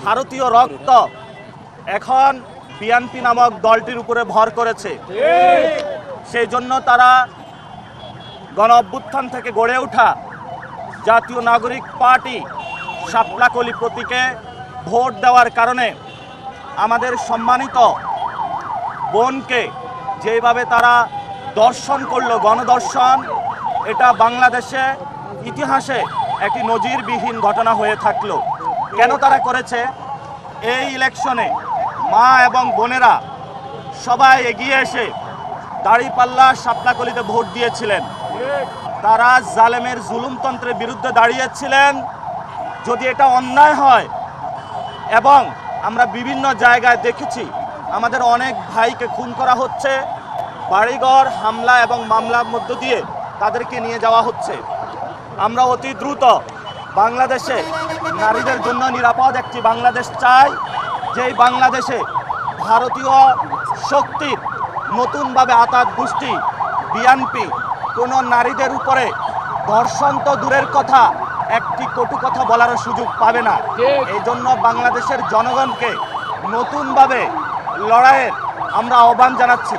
ভারতীয় রক্ত এখন বিএনপি নামক দলটির উপরে ভর করেছে। সেই জন্য তারা গণ অভ্যুত্থান থেকে গড়ে ওঠা জাতীয় নাগরিক পার্টি শাপলাকলি প্রতীকে ভোট দেওয়ার কারণে আমাদের সম্মানিত বোনকে যেভাবে তারা দর্শন করলো, গণদর্শন, এটা বাংলাদেশে ইতিহাসে একটি নজিরবিহীন ঘটনা হয়ে থাকলো। কেন তারা করেছে? এই ইলেকশনে মা এবং বোনেরা সবাই এগিয়ে এসে দাঁড়িপাল্লা শাপলাকলিতে ভোট দিয়েছিলেন। তারা জালেমের জুলুমতন্ত্রের বিরুদ্ধে দাঁড়িয়েছিলেন। যদি এটা অন্যায় হয়, এবং আমরা বিভিন্ন জায়গায় দেখেছি আমাদের অনেক ভাইকে খুন করা হচ্ছে, বাড়িঘর হামলা এবং মামলার মধ্য দিয়ে তাদেরকে নিয়ে যাওয়া হচ্ছে। আমরা অতি দ্রুত বাংলাদেশে নারীদের জন্য নিরাপদ একটি বাংলাদেশ চাই, যেই বাংলাদেশে ভারতীয় শক্তির নতুনভাবে আতাত গোষ্ঠী বিএনপি কোনো নারীদের উপরে ধর্ষণ তো দূরের কথা, একটি কটু কথা বলার সুযোগ পাবে না। এই জন্য বাংলাদেশের জনগণকে নতুনভাবে লড়াইয়ের আমরা আহ্বান জানাচ্ছি।